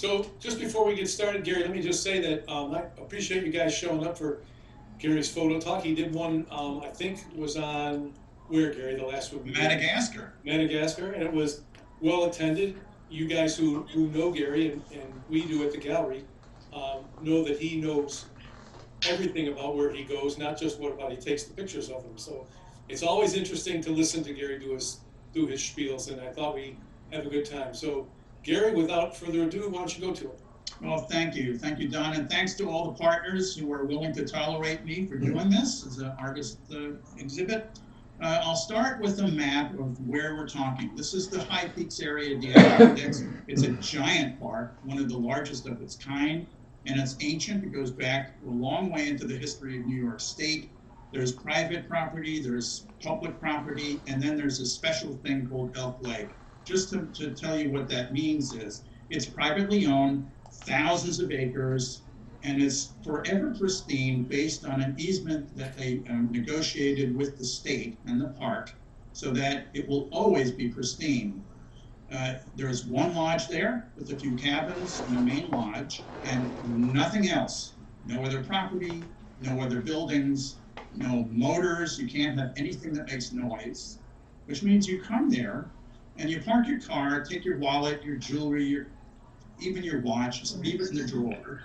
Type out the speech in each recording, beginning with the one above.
So just before we get started, Gary, let me just say that I appreciate you guys showing up for Gary's photo talk. He did one, I think was on, where, Gary, the last one we did? Madagascar. Madagascar, and it was well attended. You guys who know Gary, and we do at the gallery, know that he knows everything about where he goes, not just what about he takes the pictures of them. So it's always interesting to listen to Gary do his spiels, and I thought we have a good time. So Gary, without further ado, why don't you go to it? Well, thank you. Thank you, Don. And thanks to all the partners who are willing to tolerate me for doing this as an artist exhibit. I'll start with a map of where we're talking. This is the High Peaks area of the Adirondacks. It's a giant park, one of the largest of its kind, and it's ancient. It goes back a long way into the history of New York State. There's private property, there's public property, and then there's a special thing called Elk Lake. Just to tell you what that means is, it's privately owned, thousands of acres, and is forever pristine based on an easement that they negotiated with the state and the park so that it will always be pristine. There's one lodge there with a few cabins and a main lodge and nothing else. No other property, no other buildings, no motors. You can't have anything that makes noise, which means you come there and you park your car, take your wallet, your jewelry, even your watch, just leave it in the drawer.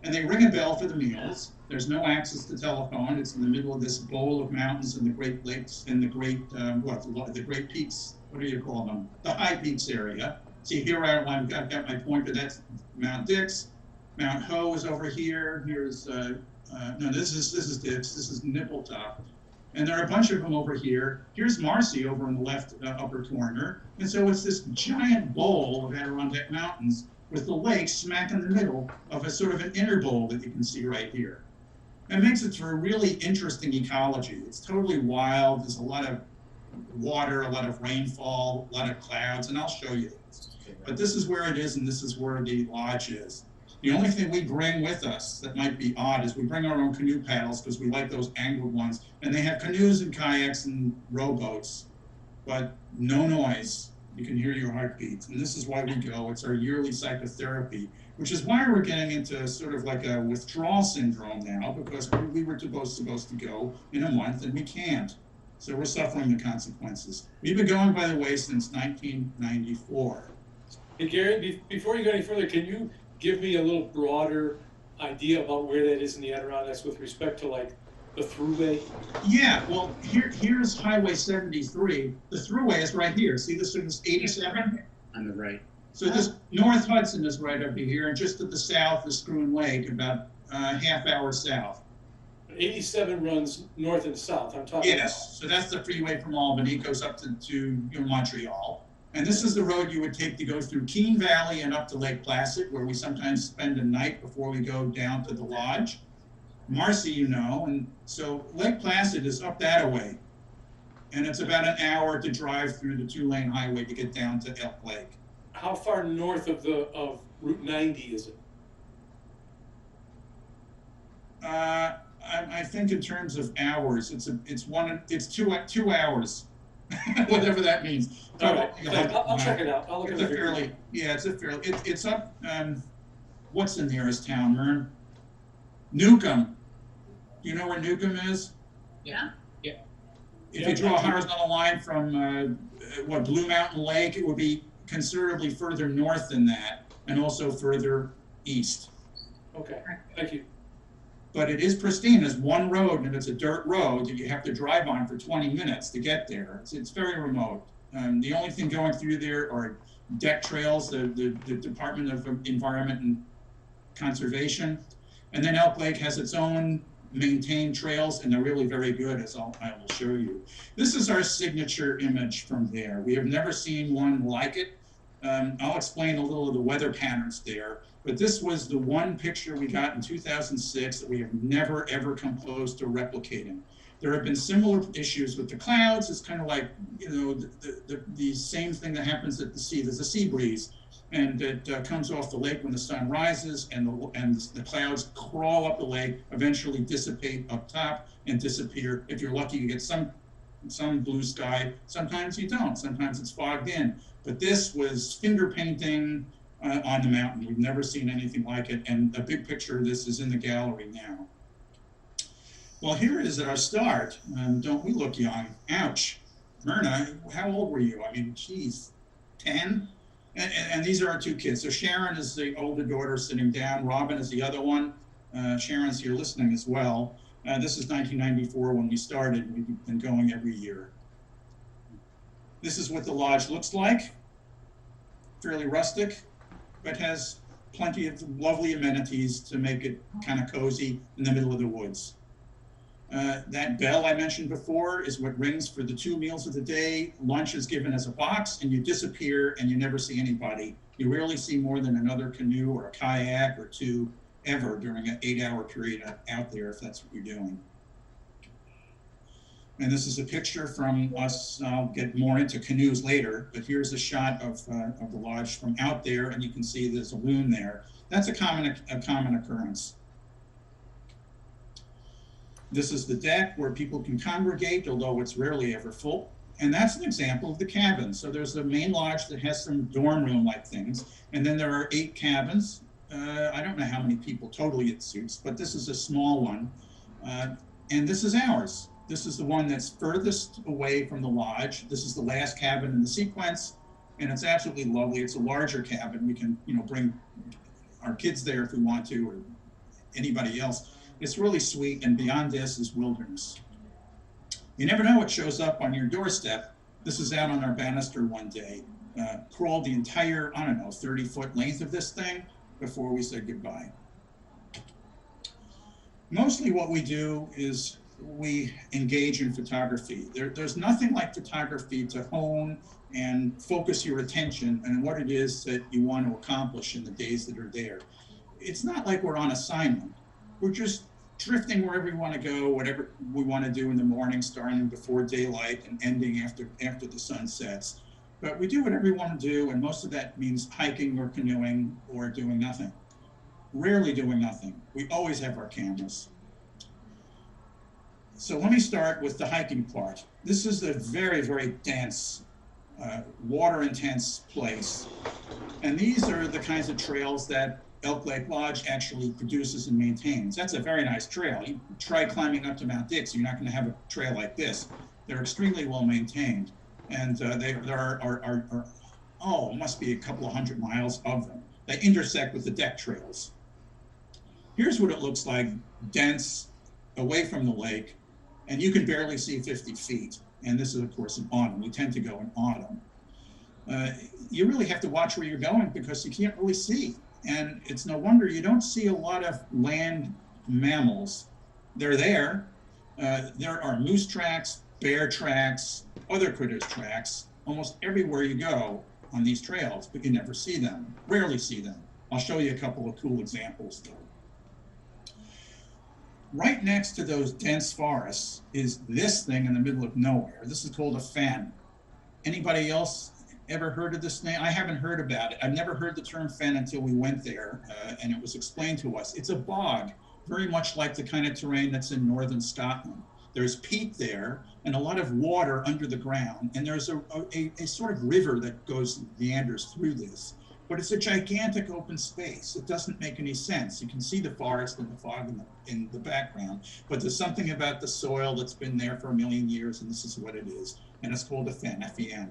And they ring a bell for the meals. There's no access to telephone. It's in the middle of this bowl of mountains and the Great Lakes and the Great, the Great Peaks, what do you call them? The High Peaks area. See, here I've got my pointer, that's Mount Dix. Mount Ho is over here. Here's, no, this is Dix, this is Nippletop. And there are a bunch of them over here. Here's Marcy over in the left upper corner. And so it's this giant bowl of Adirondack Mountains with the lake smack in the middle of a sort of an inner bowl that you can see right here. It makes it for a really interesting ecology. It's totally wild. There's a lot of water, a lot of rainfall, a lot of clouds, and I'll show you this. But this is where it is, and this is where the lodge is. The only thing we bring with us that might be odd is we bring our own canoe paddles because we like those angled ones. And they have canoes and kayaks and rowboats, but no noise. You can hear your heartbeats. And this is why we go. It's our yearly psychotherapy, which is why we're getting into sort of like a withdrawal syndrome now, because we were supposed to go in a month and we can't. So we're suffering the consequences. We've been going, by the way, since 1994. Hey Gary, before you go any further, can you give me a little broader idea about where that is in the Adirondacks with respect to like the thruway? Yeah, well, here's Highway 73. The thruway is right here. See this is 87? On the right. So this North Hudson is right over here, and just to the south is Schroon Lake, about a half hour south. 87 runs north and south. I'm talking Yes, so that's the freeway from Albany, goes up to Montreal. And this is the road you would take to go through Keene Valley and up to Lake Placid, where we sometimes spend a night before we go down to the lodge. Marcy, you know, and so Lake Placid is up that way. And it's about an hour to drive through the two-lane highway to get down to Elk Lake. How far north of Route 90 is it? I think in terms of hours, it's 2 hours, whatever that means. All right, I'll check it out. I'll look at it. It's up. What's the nearest town, Myrna? Newcomb. Do you know where Newcomb is? Yeah. Yeah. If you draw a horizontal line from Blue Mountain Lake, it would be considerably further north than that, and also further east. Okay, thank you. But it is pristine. It's one road, and it's a dirt road that you have to drive on for 20 minutes to get there. It's very remote. The only thing going through there are deck trails, the Department of Environment and Conservation. And then Elk Lake has its own maintained trails, and they're really very good, as I will show you. This is our signature image from there. We have never seen one like it. I'll explain a little of the weather patterns there, but this was the one picture we got in 2006 that we have never, ever come close to replicating. There have been similar issues with the clouds. It's kind of like, you know, the same thing that happens at the sea. There's a sea breeze, and it comes off the lake when the sun rises, and the clouds crawl up the lake, eventually dissipate up top and disappear. If you're lucky, you get some blue sky. Sometimes you don't. Sometimes it's fogged in. But this was finger painting, on the mountain. We've never seen anything like it, and a big picture of this is in the gallery now. Well, here it is at our start. Don't we look young? Ouch. Myrna, how old were you? I mean, geez, 10? And these are our two kids. So Sharon is the older daughter sitting down. Robin is the other one. Sharon's here listening as well. This is 1994 when we started. We've been going every year. This is what the lodge looks like. Fairly rustic, but has plenty of lovely amenities to make it kind of cozy in the middle of the woods. That bell I mentioned before is what rings for the 2 meals of the day. Lunch is given as a box, and you disappear and you never see anybody. You rarely see more than another canoe or a kayak or 2 ever during an 8-hour period out there, if that's what you're doing. And this is a picture from us. I'll get more into canoes later, but here's a shot of the lodge from out there, and you can see there's a loon there. That's a common occurrence. This is the deck where people can congregate, although it's rarely ever full. And that's an example of the cabin. So there's the main lodge that has some dorm room-like things, and then there are 8 cabins. I don't know how many people totally it suits, but this is a small one. And this is ours. This is the one that's furthest away from the lodge. This is the last cabin in the sequence, and it's absolutely lovely. It's a larger cabin. We can, bring our kids there if we want to, or anybody else. It's really sweet, and beyond this is wilderness. You never know what shows up on your doorstep. This is out on our banister one day. Crawled the entire, 30-foot length of this thing before we said goodbye. Mostly what we do is we engage in photography. There's nothing like photography to hone and focus your attention on what it is that you want to accomplish in the days that are there. It's not like we're on assignment. We're just drifting wherever we want to go, whatever we want to do in the morning, starting before daylight and ending after the sun sets. But we do whatever we want to do, and most of that means hiking or canoeing or doing nothing. Rarely doing nothing. We always have our cameras. So let me start with the hiking part. This is a very, very dense, water-intense place. And these are the kinds of trails that Elk Lake Lodge actually produces and maintains. That's a very nice trail. You try climbing up to Mount Dix, you're not going to have a trail like this. They're extremely well maintained. And there are must be a couple of 100 miles of them. They intersect with the deck trails. Here's what it looks like, dense, away from the lake, and you can barely see 50 feet. And this is, of course, in autumn. We tend to go in autumn. You really have to watch where you're going because you can't really see. And it's no wonder you don't see a lot of land mammals. They're there. There are moose tracks, bear tracks, other critters tracks, almost everywhere you go on these trails, but you never see them, rarely see them. I'll show you a couple of cool examples though. Right next to those dense forests is this thing in the middle of nowhere. This is called a fen. Anybody else ever heard of this name? I haven't heard about it. I've never heard the term fen until we went there, and it was explained to us. It's a bog, very much like the kind of terrain that's in northern Scotland. There's peat there and a lot of water under the ground, and there's a sort of river that meanders through this. But it's a gigantic open space. It doesn't make any sense. You can see the forest and the fog in the background, but there's something about the soil that's been there for a million years, and this is what it is. And it's called a fen, F-E-N.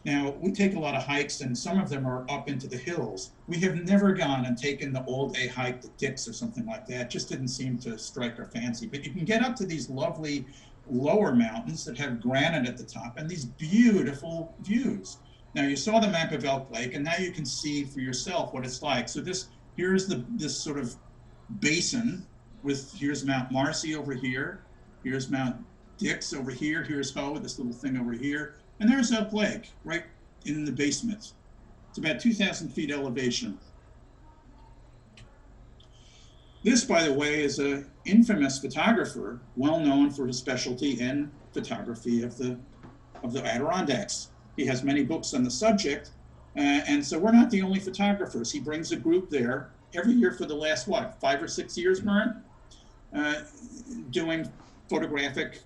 Now, we take a lot of hikes, and some of them are up into the hills. We have never gone and taken the all-day hike to Dix or something like that. It just didn't seem to strike our fancy. But you can get up to these lovely lower mountains that have granite at the top and these beautiful views. Now, you saw the map of Elk Lake, and now you can see for yourself what it's like. So here's this sort of basin here's Mount Marcy over here, here's Mount Dix over here, here's Ho, this little thing over here, and there's Elk Lake right in the basement. It's about 2,000 feet elevation. This, by the way, is an infamous photographer, well known for his specialty in photography of the Adirondacks. He has many books on the subject, and so we're not the only photographers. He brings a group there every year for the last, 5 or 6 years, Myrna, doing photographic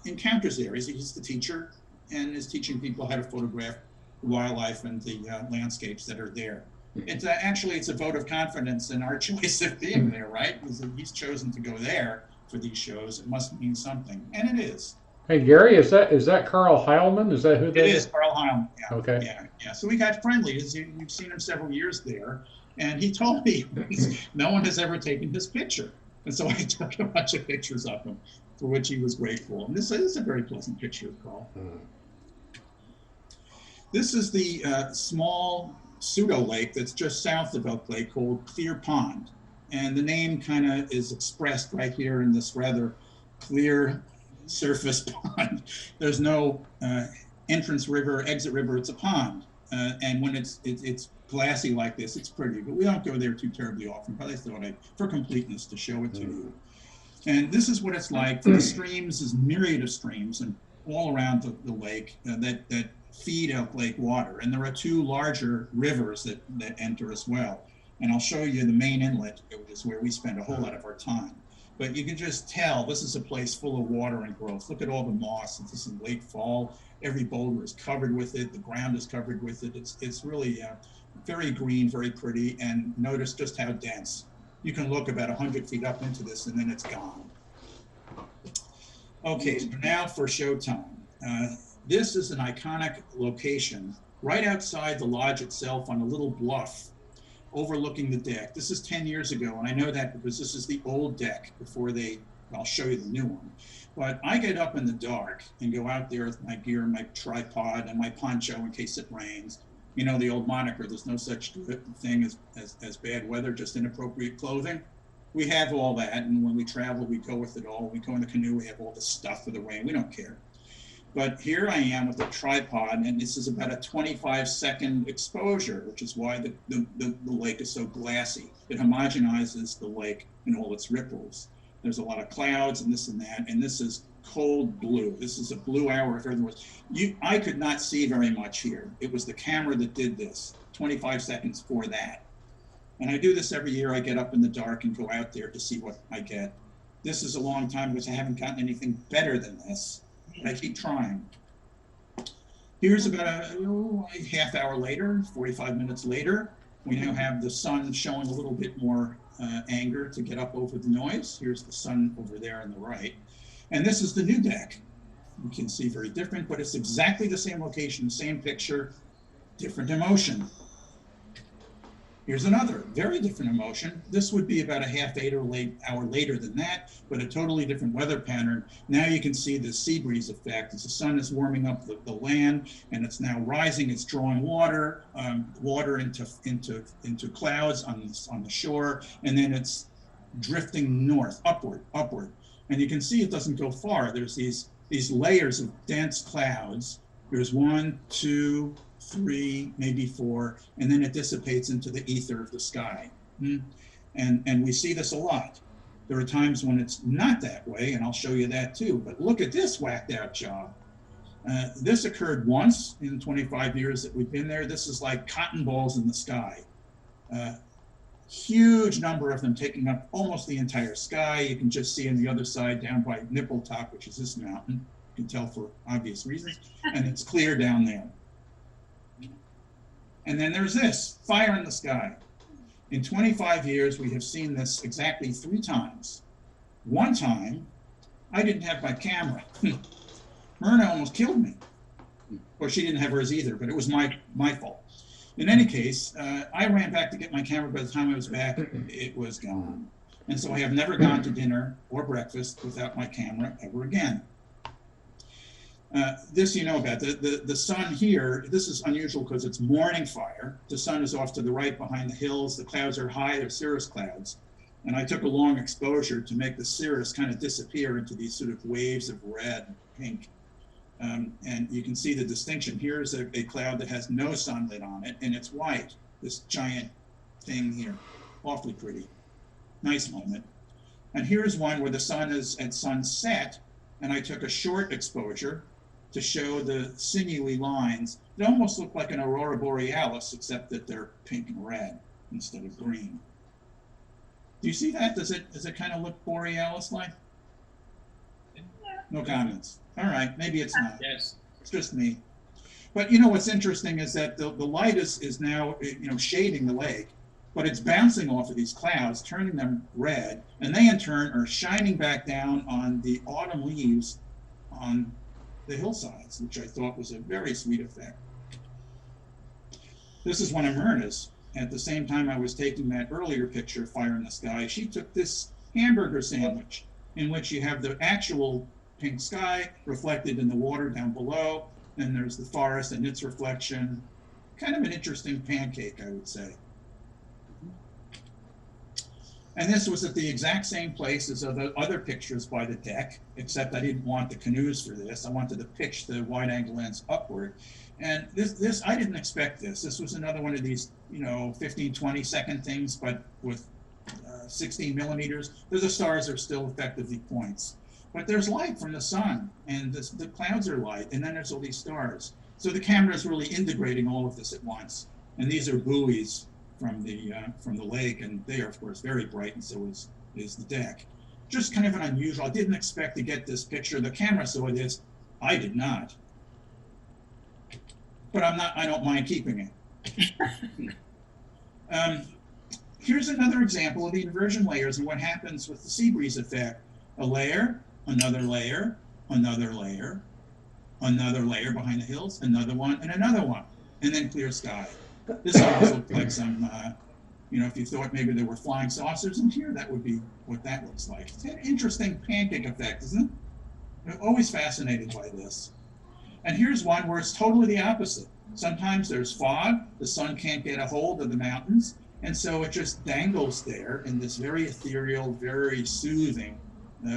encounters there. He's the teacher and is teaching people how to photograph wildlife and the landscapes that are there. It's actually, it's a vote of confidence in our choice of being there, right? Because if he's chosen to go there for these shows, it must mean something, and it is. Hey Gary, is that Carl Heilman? Is that who that It is? is Carl Heilman. Yeah, Okay. yeah. So we got friendly. We've seen him several years there, and he told me no one has ever taken his picture, and so I took a bunch of pictures of him, for which he was grateful. And this is a very pleasant picture of Carl. This is the small pseudo lake that's just south of Oak Lake called Clear Pond, and the name kind of is expressed right here in this rather clear surface pond. There's no entrance river, exit river. It's a pond, and when it's glassy like this, it's pretty. But we don't go there too terribly often. But I thought for completeness to show it to you. And this is what it's like. The streams is myriad of streams and all around the lake that feed Oak Lake water. And there are two larger rivers that enter as well. And I'll show you the main inlet, which is where we spend a whole lot of our time. But you can just tell this is a place full of water and growth. Look at all the moss. This is late fall. Every boulder is covered with it. The ground is covered with it. It's really very green, very pretty. And notice just how dense. You can look about 100 feet up into this and then it's gone. Okay, so now for showtime. This is an iconic location right outside the lodge itself on a little bluff overlooking the deck. This is 10 years ago, and I know that because this is the old deck before I'll show you the new one. But I get up in the dark and go out there with my gear, my tripod, and my poncho in case it rains. You know the old moniker, there's no such thing as bad weather, just inappropriate clothing. We have all that, and when we travel, we go with it all. We go in the canoe, we have all the stuff for the rain, we don't care. But here I am with a tripod, and this is about a 25-second exposure, which is why the lake is so glassy. It homogenizes the lake in all its ripples. There's a lot of clouds and this and that, and this is cold blue. This is a blue hour if everything was. I could not see very much here. It was the camera that did this, 25 seconds for that. And I do this every year. I get up in the dark and go out there to see what I get. This is a long time because I haven't gotten anything better than this. I keep trying. Here's about a half hour later, 45 minutes later. We now have the sun showing a little bit more anger to get up over the noise. Here's the sun over there on the right. And this is the new deck. You can see very different, but it's exactly the same location, same picture, different emotion. Here's another very different emotion. This would be about a half hour later than that, but a totally different weather pattern. Now you can see the sea breeze effect as the sun is warming up the land, and it's now rising. It's drawing water into clouds on the shore, and then it's drifting north, upward. And you can see it doesn't go far. There's these layers of dense clouds. There's 1, 2, 3, maybe 4, and then it dissipates into the ether of the sky. And we see this a lot. There are times when it's not that way, and I'll show you that too. But look at this whacked out job. This occurred once in 25 years that we've been there. This is like cotton balls in the sky. Huge number of them taking up almost the entire sky. You can just see on the other side down by Nipple Top, which is this mountain. You can tell for obvious reasons. And it's clear down there. And then there's this, fire in the sky. In 25 years, we have seen this exactly 3 times. One time, I didn't have my camera. Myrna almost killed me. Or she didn't have hers either, but it was my fault. In any case, I ran back to get my camera. By the time I was back, it was gone. And so I have never gone to dinner or breakfast without my camera ever again. This you know about. The sun here, this is unusual because it's morning fire. The sun is off to the right behind the hills. The clouds are high, they're cirrus clouds. And I took a long exposure to make the cirrus kind of disappear into these sort of waves of red and pink. And you can see the distinction. Here's a cloud that has no sunlit on it, and it's white, this giant thing here. Awfully pretty. Nice moment. And here's one where the sun is at sunset, and I took a short exposure to show the sinewy lines. They almost look like an aurora borealis, except that they're pink and red instead of green. Do you see that? Does it kind of look borealis-like? No comments. All right, maybe it's not. Yes. It's just me. But you know what's interesting is that the light is now, you know, shading the lake, but it's bouncing off of these clouds, turning them red, and they in turn are shining back down on the autumn leaves on the hillsides, which I thought was a very sweet effect. This is one of Myrna's. At the same time I was taking that earlier picture, Fire in the Sky, she took this hamburger sandwich in which you have the actual pink sky reflected in the water down below, and there's the forest and its reflection. Kind of an interesting pancake, I would say. And this was at the exact same place as the other pictures by the deck, except I didn't want the canoes for this. I wanted to pitch the wide angle lens upward. And this I didn't expect this. This was another one of these, you know, 15, 20-second things, but with 16 millimeters. The stars are still effectively points. But there's light from the sun, and the clouds are light, and then there's all these stars. So the camera is really integrating all of this at once. And these are buoys from the lake, and they are, of course, very bright, and so is the deck. Just kind of an unusual. I didn't expect to get this picture. The camera saw this. I did not. But I don't mind keeping it. Here's another example of the inversion layers and what happens with the sea breeze effect. A layer, another layer, another layer, another layer behind the hills, another one, and then clear sky. This almost looked like some, you know, if you thought maybe there were flying saucers in here, that would be what that looks like. It's an interesting pancake effect, isn't it? I'm always fascinated by this. And here's one where it's totally the opposite. Sometimes there's fog, the sun can't get a hold of the mountains, and so it just dangles there in this very ethereal, very soothing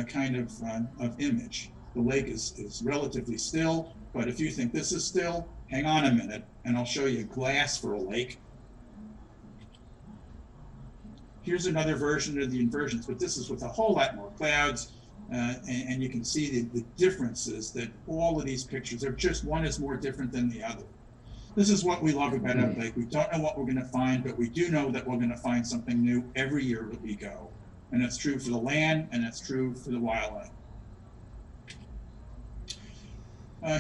kind of image. The lake is relatively still, but if you think this is still, hang on a minute, and I'll show you glass for a lake. Here's another version of the inversions, but this is with a whole lot more clouds. And you can see the differences that all of these pictures are just, one is more different than the other. This is what we love about our lake. We don't know what we're going to find, but we do know that we're going to find something new every year that we go. And that's true for the land, and that's true for the wildlife.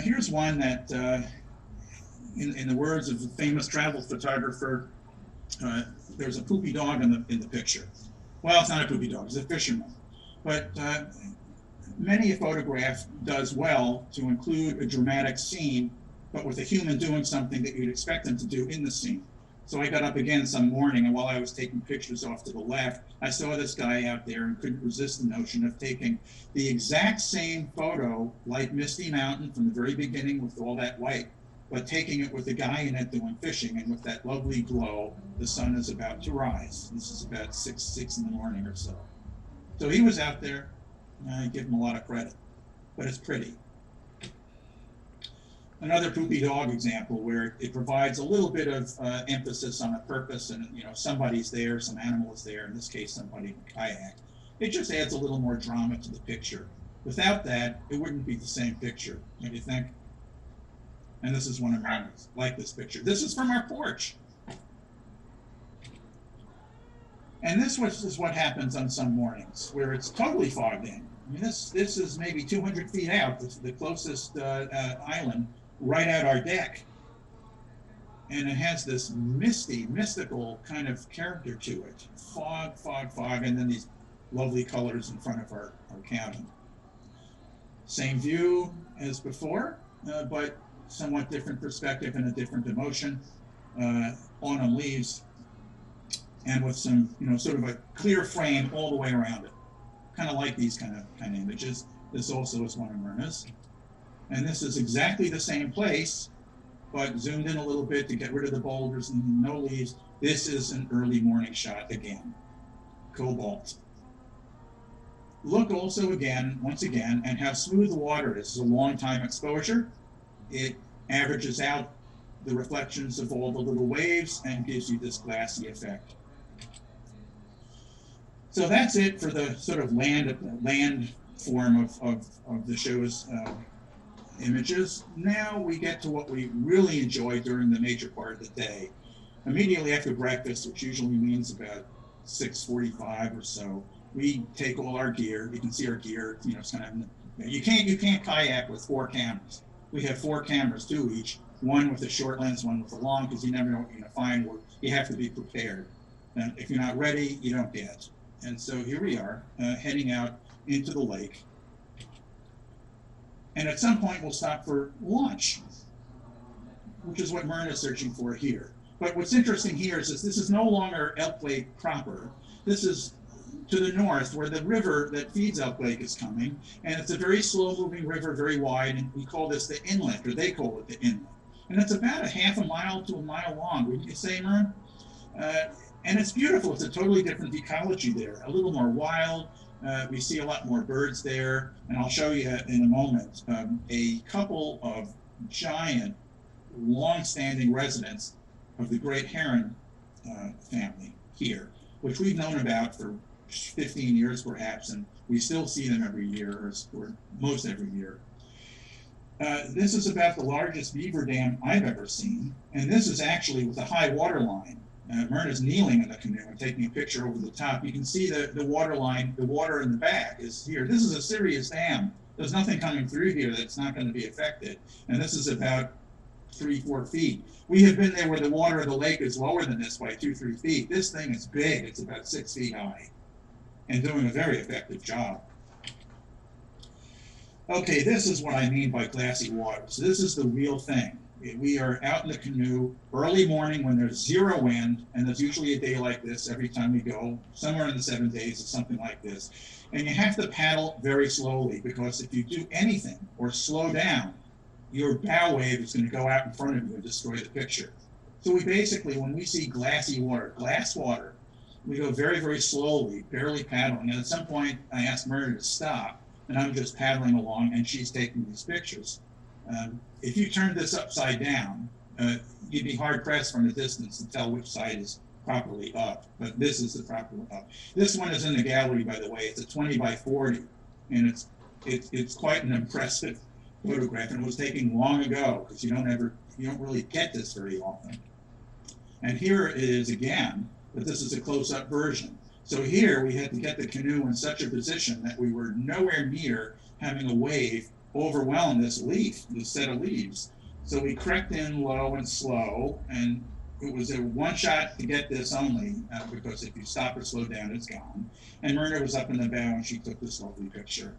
Here's one that, in the words of the famous travel photographer, there's a poopy dog in the picture. Well, it's not a poopy dog, it's a fisherman. But many a photograph does well to include a dramatic scene, but with a human doing something that you'd expect them to do in the scene. So I got up again some morning, and while I was taking pictures off to the left, I saw this guy out there and couldn't resist the notion of taking the exact same photo, like Misty Mountain from the very beginning with all that white, but taking it with a guy in it doing fishing, and with that lovely glow, the sun is about to rise. This is about 6 in the morning or so. So he was out there. I give him a lot of credit, but it's pretty. Another poopy dog example where it provides a little bit of emphasis on a purpose, and you know, somebody's there, some animal is there, in this case somebody in a kayak. It just adds a little more drama to the picture. Without that, it wouldn't be the same picture, don't you think? And this is one of mine, like this picture. This is from our porch. And this is what happens on some mornings where it's totally fogged in. I mean, this is maybe 200 feet out, the closest island, right at our deck. And it has this mystical kind of character to it. Fog, fog, fog, and then these lovely colors in front of our cabin. Same view as before, but somewhat different perspective and a different emotion. Autumn leaves, and with some, you know, sort of a clear frame all the way around it. Kind of like these kind of images. This also is one of Myrna's. And this is exactly the same place, but zoomed in a little bit to get rid of the boulders and no leaves. This is an early morning shot again. Cobalt. Look also again, once again, and how smooth the water is. This is a long time exposure. It averages out the reflections of all the little waves and gives you this glassy effect. So that's it for the sort of land form of the show's images. Now we get to what we really enjoy during the major part of the day. Immediately after breakfast, which usually means about 6:45 or so, we take all our gear. You can see our gear. You know, it's kind of, you can't kayak with 4 cameras. We have 4 cameras, 2 each, one with a short lens, one with a long, because you never know what you're going to find. Where you have to be prepared. And if you're not ready, you don't get. And so here we are, heading out into the lake. And at some point, we'll stop for lunch, which is what Myrna is searching for here. But what's interesting here is this is no longer Elk Lake proper. This is to the north, where the river that feeds Elk Lake is coming. And it's a very slow-moving river, very wide, and we call this the inlet, or they call it the inlet. And it's about a half a mile to a mile long, wouldn't you say, Myrna? And it's beautiful. It's a totally different ecology there, a little more wild. We see a lot more birds there, and I'll show you in a moment a couple of giant, long-standing residents of the great heron family here, which we've known about for 15 years perhaps, and we still see them every year, or most every year. This is about the largest beaver dam I've ever seen, and this is actually with a high water line. Myrna's kneeling in the canoe and taking a picture over the top. You can see the water line, the water in the back is here. This is a serious dam. There's nothing coming through here that's not going to be affected. And this is about 3-4 feet. We have been there where the water of the lake is lower than this by 2-3 feet. This thing is big. It's about 6 feet high and doing a very effective job. Okay, this is what I mean by glassy water. So this is the real thing. We are out in the canoe early morning when there's zero wind, and there's usually a day like this every time we go, somewhere in the 7 days or something like this. And you have to paddle very slowly, because if you do anything or slow down, your bow wave is going to go out in front of you and destroy the picture. So we basically, when we see glassy water, glass water, we go very, very slowly, barely paddling. And at some point, I asked Myrna to stop, and I'm just paddling along, and she's taking these pictures. If you turn this upside down, you'd be hard-pressed from a distance to tell which side is properly up, but this is the proper up. This one is in the gallery, by the way. It's a 20 by 40, and it's quite an impressive photograph, and it was taken long ago, because you don't really get this very often. And here it is again, but this is a close-up version. So here we had to get the canoe in such a position that we were nowhere near having a wave overwhelm this set of leaves. So we crept in low and slow, and it was a one shot to get this only, because if you stop or slow down, it's gone. And Myrna was up in the bow, and she took this lovely picture.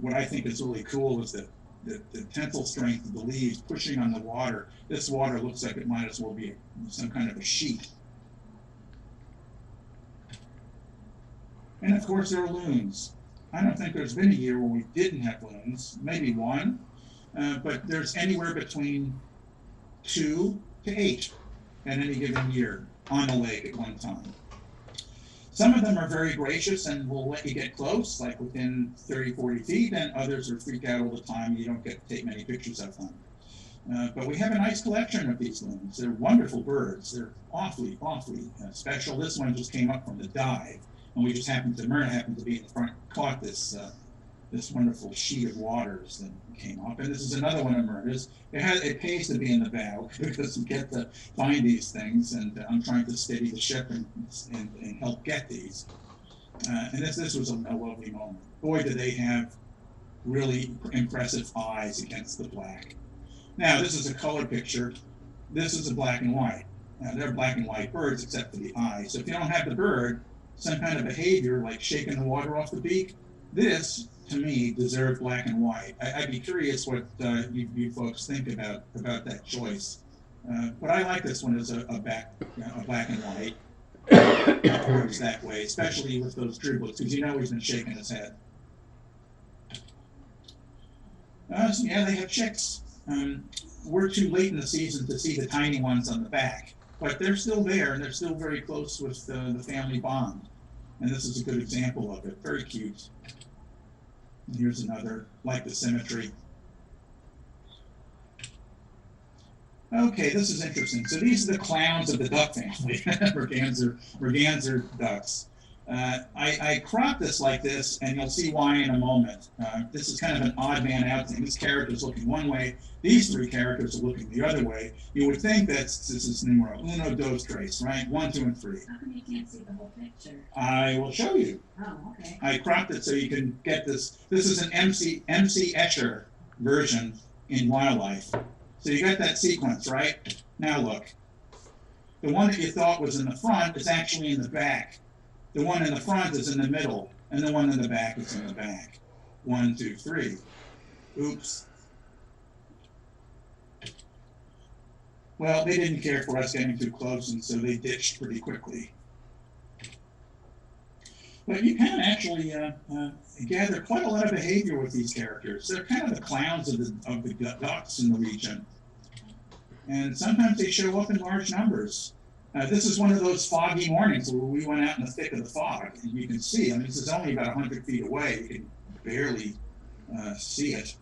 What I think is really cool is that the tensile strength of the leaves pushing on the water. This water looks like it might as well be some kind of a sheet. And of course there are loons. I don't think there's been a year where we didn't have loons, maybe one, but there's anywhere between 2 to 8 at any given year on the lake at one time. Some of them are very gracious and will let you get close, like within 30, 40 feet, and others are freaked out all the time. You don't get to take many pictures of them. But we have a nice collection of these loons. They're wonderful birds. They're awfully, awfully special. This one just came up from the dive, and we just Myrna happened to be in the front, caught this wonderful sheet of waters that came up. And this is another one of Myrna's. It pays to be in the bow, because you get to find these things, and I'm trying to steady the ship and help get these. And this was a lovely moment. Boy, did they have really impressive eyes against the black. Now, this is a color picture. This is a black and white. Now, they're black and white birds except for the eyes. So if you don't have the bird, some kind of behavior like shaking the water off the beak, this, to me, deserved black and white. I'd be curious what you folks think about that choice. But I like this one as a black and white. Works that way, especially with those driblets, because you know he's been shaking his head. So yeah, they have chicks. We're too late in the season to see the tiny ones on the back, but they're still there, and they're still very close with the family bond. And this is a good example of it. Very cute. And here's another, like the symmetry. Okay, this is interesting. So these are the clowns of the duck family, merganser ducks. I cropped this like this, and you'll see why in a moment. This is kind of an odd man out thing. This character's looking one way. These 3 characters are looking the other way. You would think that this is numero uno, dos, tres, right? 1, 2, and 3. How come you can't see the whole picture? I will show you. Oh, okay. I cropped it so you can get this. This is an MC Escher version in wildlife. So you got that sequence, right? Now look. The one that you thought was in the front is actually in the back. The one in the front is in the middle, and the one in the back is in the back. 1, 2, 3. Oops. Well, they didn't care for us getting too close, and so they ditched pretty quickly. But you can actually gather quite a lot of behavior with these characters. They're kind of the clowns of the ducks in the region. And sometimes they show up in large numbers. This is one of those foggy mornings where we went out in the thick of the fog. And you can see, I mean, this is only about 100 feet away. You can barely see it.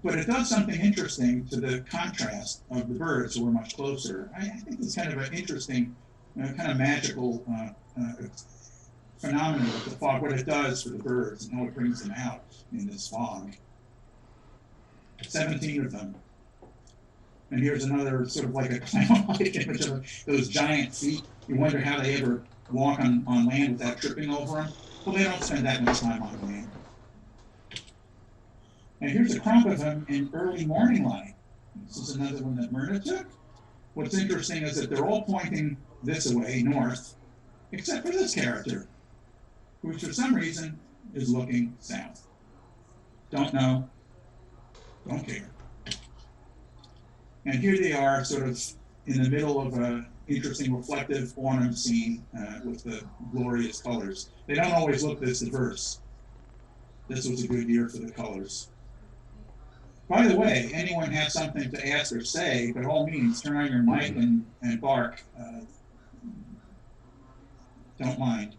But it does something interesting to the contrast of the birds who are much closer. I think it's kind of an interesting, kind of magical phenomenon with the fog, what it does for the birds and how it brings them out in this fog. 17 of them. And here's another sort of like a clown-like image of those giant feet. You wonder how they ever walk on land without tripping over them. Well, they don't spend that much time on land. And here's a crop of them in early morning light. This is another one that Myrna took. What's interesting is that they're all pointing this way, north, except for this character, which for some reason is looking south. Don't know, don't care. And here they are sort of in the middle of an interesting reflective autumn scene with the glorious colors. They don't always look this diverse. This was a good year for the colors. By the way, anyone has something to ask or say, by all means, turn on your mic and bark. Don't mind.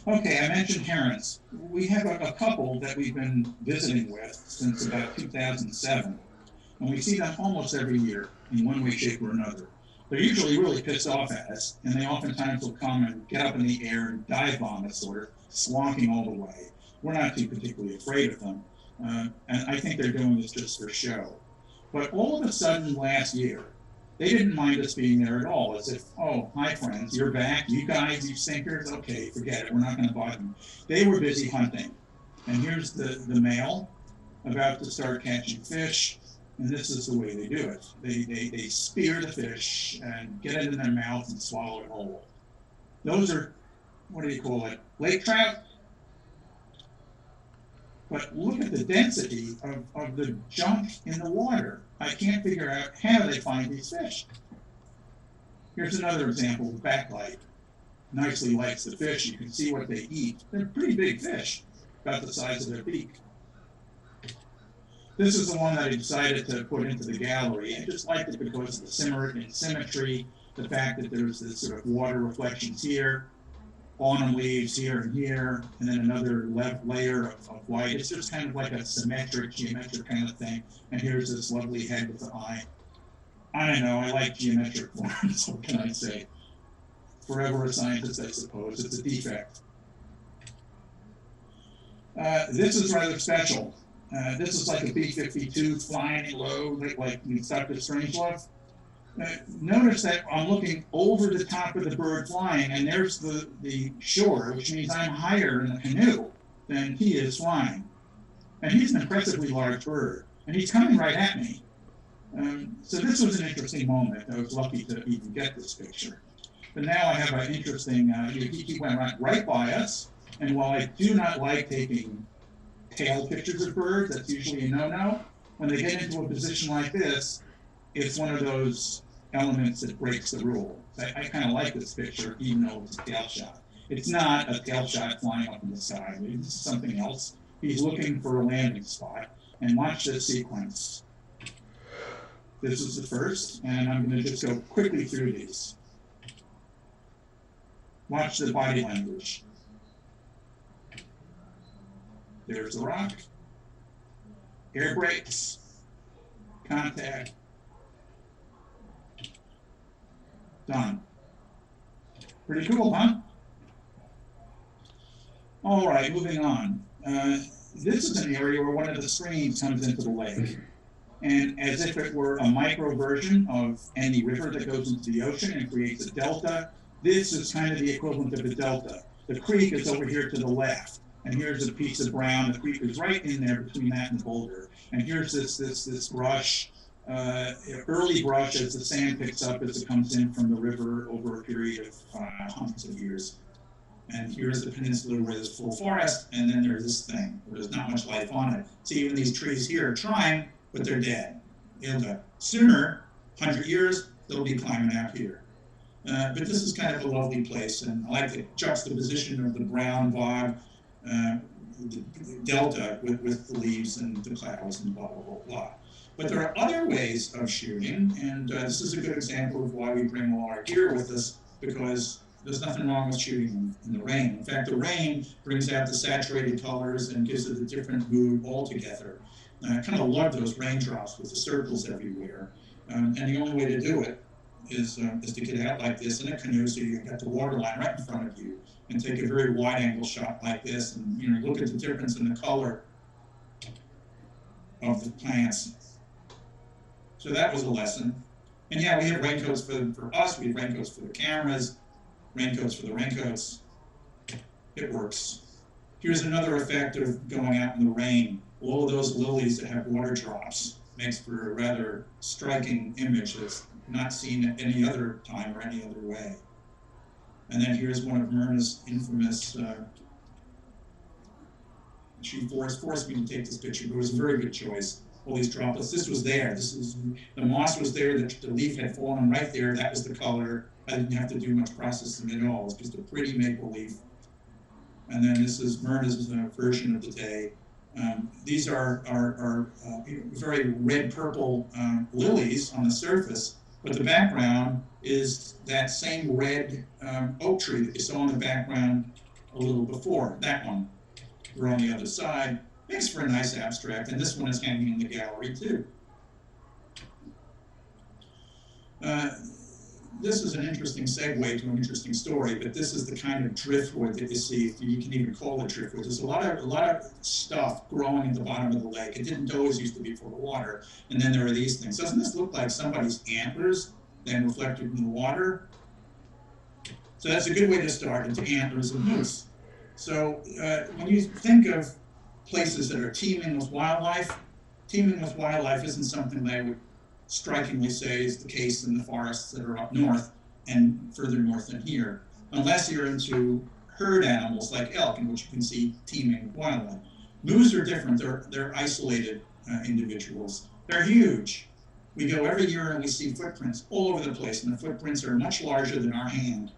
Okay, I mentioned herons. We have a couple that we've been visiting with since about 2007. And we see them almost every year in one way, shape, or another. They're usually really pissed off at us, and they oftentimes will come and get up in the air and dive bomb us, sort of slonking all the way. We're not too particularly afraid of them, and I think they're doing this just for show. But all of a sudden last year, they didn't mind us being there at all, as if, oh, hi friends, you're back, you guys, you stinkers, okay, forget it, we're not going to bother you. They were busy hunting. And here's the male about to start catching fish. And this is the way they do it. They spear the fish and get it in their mouth and swallow it whole. Those are, what do you call it, lake trout? But look at the density of the junk in the water. I can't figure out how they find these fish. Here's another example of backlight. Nicely lights the fish. You can see what they eat. They're pretty big fish, about the size of their beak. This is the one that I decided to put into the gallery. I just liked it because of the symmetry, the fact that there's this sort of water reflections here, autumn leaves here and here, and then another layer of white. It's just kind of like a symmetric, geometric kind of thing. And here's this lovely head with the eye. I don't know, I like geometric forms, what can I say? Forever a scientist, I suppose. It's a defect. This is rather special. This is like a B-52 flying low, like Dr. Strangelove. Notice that I'm looking over the top of the bird flying, and there's the shore, which means I'm higher in the canoe than he is flying. And he's an impressively large bird, and he's coming right at me. So this was an interesting moment. I was lucky to even get this picture. But now I have an interesting, he went right by us, and while I do not like taking tail pictures of birds, that's usually a no-no. When they get into a position like this, it's one of those elements that breaks the rule. I kind of like this picture, even though it's a tail shot. It's not a tail shot flying up in the sky. Maybe this is something else. He's looking for a landing spot. And watch this sequence. This is the first, and I'm going to just go quickly through these. Watch the body language. There's the rock, air brakes, contact, done. Pretty cool, huh? All right, moving on. This is an area where one of the streams comes into the lake. And as if it were a micro version of any river that goes into the ocean and creates a delta, this is kind of the equivalent of a delta. The creek is over here to the left. And here's a piece of brown. The creek is right in there between that and the boulder. And here's this brush, early brush as the sand picks up as it comes in from the river over a period of hundreds of years. And here's the peninsula where there's full forest, and then there's this thing where there's not much life on it. So even these trees here are trying, but they're dead. They'll die. Sooner, 100 years, they'll be climbing out here. But this is kind of a lovely place, and I like the juxtaposition of the brown bog, the delta with the leaves and the clouds and blah, blah, blah, blah. But there are other ways of shooting, and this is a good example of why we bring all our gear with us, because there's nothing wrong with shooting in the rain. In fact, the rain brings out the saturated colors and gives it a different mood altogether. I kind of love those raindrops with the circles everywhere. And the only way to do it is to get out like this in a canoe, so you got the water line right in front of you, and take a very wide angle shot like this, and look at the difference in the color of the plants. So that was a lesson. And yeah, we had raincoats for us, we had raincoats for the cameras, raincoats for the raincoats. It works. Here's another effect of going out in the rain. All of those lilies that have water drops makes for a rather striking image that's not seen at any other time or any other way. And then here's one of Myrna's infamous, she forced me to take this picture, but it was a very good choice. All these droplets, this was there, the moss was there, the leaf had fallen right there, that was the color. I didn't have to do much processing at all. It's just a pretty maple leaf. And then this is Myrna's version of the day. These are very red-purple lilies on the surface, but the background is that same red oak tree that you saw in the background a little before. That one. We're on the other side. Makes for a nice abstract, and this one is hanging in the gallery too. This is an interesting segue to an interesting story, but this is the kind of driftwood that you see, if you can even call it driftwood. There's a lot of stuff growing at the bottom of the lake. It didn't always used to be full of water, and then there are these things. Doesn't this look like somebody's antlers then reflected in the water? So that's a good way to start, into antlers of moose. So when you think of places that are teeming with wildlife isn't something that I would strikingly say is the case in the forests that are up north and further north than here, unless you're into herd animals like elk, in which you can see teeming with wildlife. Moose are different. They're isolated individuals. They're huge. We go every year and we see footprints all over the place, and the footprints are much larger than our hand.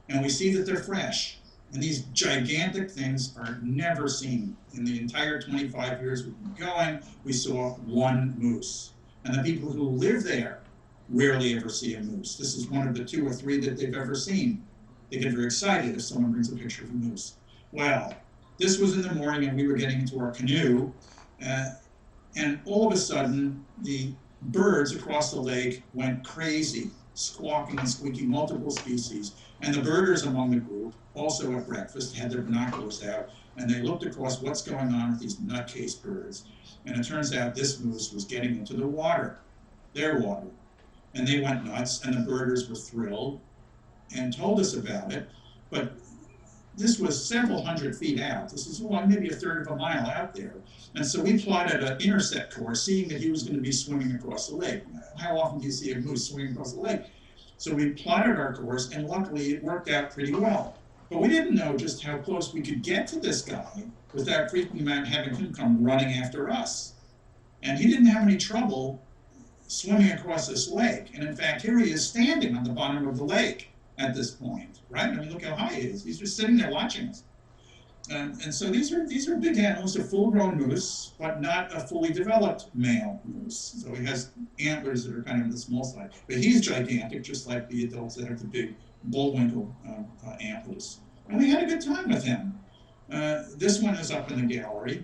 And we see that they're fresh. And these gigantic things are never seen. In the entire 25 years we've been going, we saw one moose. And the people who live there rarely ever see a moose. This is one of the 2 or 3 that they've ever seen. They get very excited if someone brings a picture of a moose. Well, this was in the morning and we were getting into our canoe, and all of a sudden the birds across the lake went crazy, squawking and squeaking, multiple species. And the birders among the group, also at breakfast, had their binoculars out, and they looked across what's going on with these nutcase birds. And it turns out this moose was getting into the water, their water. And they went nuts, and the birders were thrilled and told us about it. But this was several hundred feet out. This is maybe a third of a mile out there. And so we plotted an intercept course, seeing that he was going to be swimming across the lake. How often do you see a moose swimming across the lake? So we plotted our course, and luckily it worked out pretty well. But we didn't know just how close we could get to this guy without freaking him out and having him come running after us. And he didn't have any trouble swimming across this lake. And in fact, here he is standing on the bottom of the lake at this point, right? I mean, look how high he is. He's just sitting there watching us. And so these are big animals, a full-grown moose, but not a fully developed male moose. So he has antlers that are kind of the small side. But he's gigantic, just like the adults that have the big bullwinkle antlers. And we had a good time with him. This one is up in the gallery.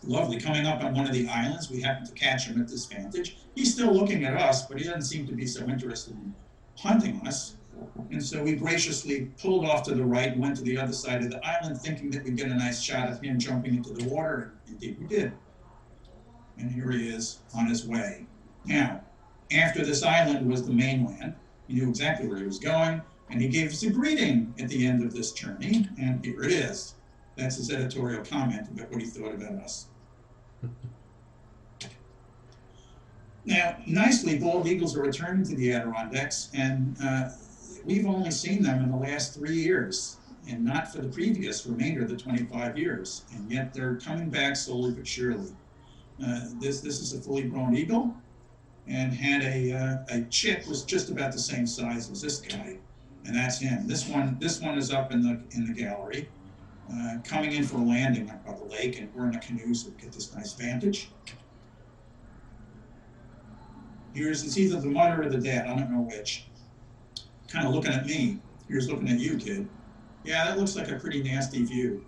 Lovely. Coming up on one of the islands, we happened to catch him at this vantage. He's still looking at us, but he doesn't seem to be so interested in hunting us. And so we graciously pulled off to the right and went to the other side of the island, thinking that we'd get a nice shot of him jumping into the water, and indeed we did. And here he is on his way. Now, after this island was the mainland. He knew exactly where he was going, and he gave us a greeting at the end of this journey, and here it is. That's his editorial comment about what he thought about us. Now, nicely, bald eagles are returning to the Adirondacks, and we've only seen them in the last 3 years, and not for the previous remainder of the 25 years. And yet they're coming back slowly but surely. This is a fully grown eagle, and had a chick was just about the same size as this guy, and that's him. This one is up in the gallery, coming in for a landing up by the lake, and we're in a canoe, so we get this nice vantage. It's either the mother or the dad, I don't know which. Kind of looking at me. Here's looking at you, kid. Yeah, that looks like a pretty nasty view.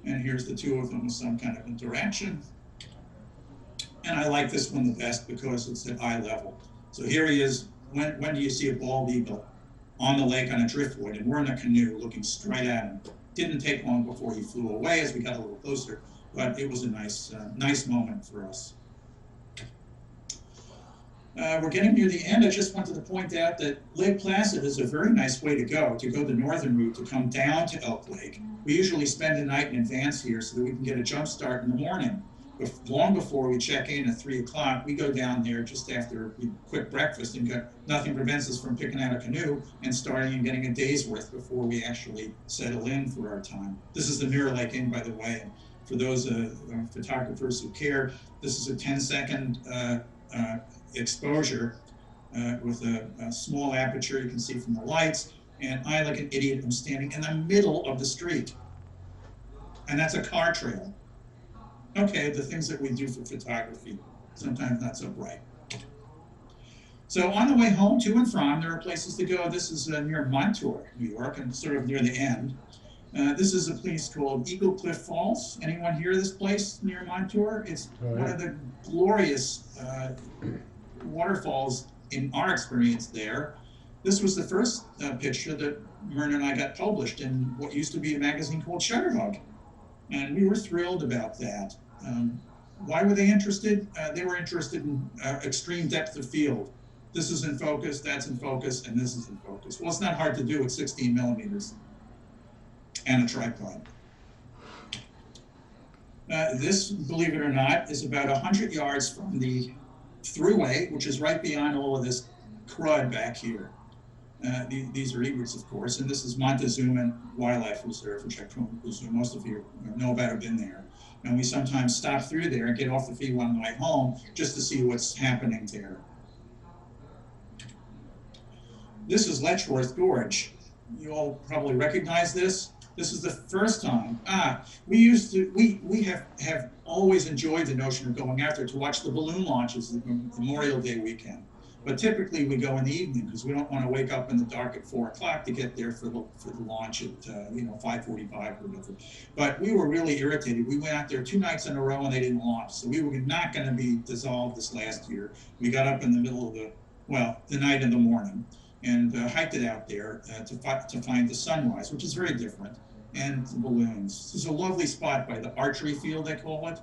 And here's the two of them with some kind of interaction. And I like this one the best because it's at eye level. So here he is. When do you see a bald eagle on the lake on a driftwood? And we're in a canoe looking straight at him. Didn't take long before he flew away as we got a little closer, but it was a nice moment for us. We're getting near the end. I just wanted to point out that Lake Placid is a very nice way to go the northern route, to come down to Elk Lake. We usually spend a night in advance here so that we can get a jump start in the morning. But long before we check in at 3 o'clock, we go down there just after a quick breakfast, and nothing prevents us from picking out a canoe and starting and getting a day's worth before we actually settle in for our time. This is the Mirror Lake Inn, by the way. And for those photographers who care, this is a 10-second exposure with a small aperture you can see from the lights, and I, like an idiot, am standing in the middle of the street, and that's a car trail. Okay, the things that we do for photography, sometimes not so bright. So on the way home, to and from, there are places to go. This is near Montour, New York, and sort of near the end. This is a place called Eagle Cliff Falls. Anyone hear of this place near Montour? It's one of the glorious waterfalls in our experience there. This was the first picture that Myrna and I got published in what used to be a magazine called Shutterhug. And we were thrilled about that. Why were they interested? They were interested in extreme depth of field. This is in focus, that's in focus, and this is in focus. Well, it's not hard to do with 16 millimeters and a tripod. This, believe it or not, is about 100 yards from the thruway, which is right beyond all of this crud back here. These are egrets, of course, and this is Montezuma Wildlife Reserve, which I presume most of you know about, have been there. And we sometimes stop through there and get off the freeway on the way home just to see what's happening there. This is Letchworth Gorge. You all probably recognize this. This is the first time. We have always enjoyed the notion of going out there to watch the balloon launches Memorial Day weekend. But typically we go in the evening because we don't want to wake up in the dark at 4 o'clock to get there for the launch at 5:45 or whatever. But we were really irritated. We went out there 2 nights in a row and they didn't launch. So we were not going to be dissolved this last year. We got up in the middle of the night and the morning, and hiked it out there to find the sunrise, which is very different, and the balloons. This is a lovely spot by the archery field, they call it.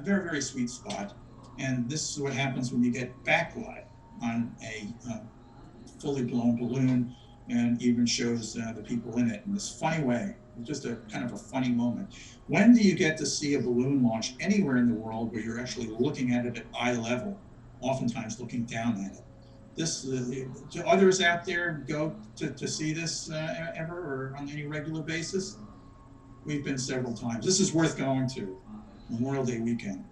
Very, very sweet spot. And this is what happens when you get backlight on a fully blown balloon, and even shows the people in it in this funny way. Just a kind of a funny moment. When do you get to see a balloon launch anywhere in the world where you're actually looking at it at eye level, oftentimes looking down at it? Do others out there go to see this ever, or on any regular basis? We've been several times. This is worth going to, Memorial Day weekend.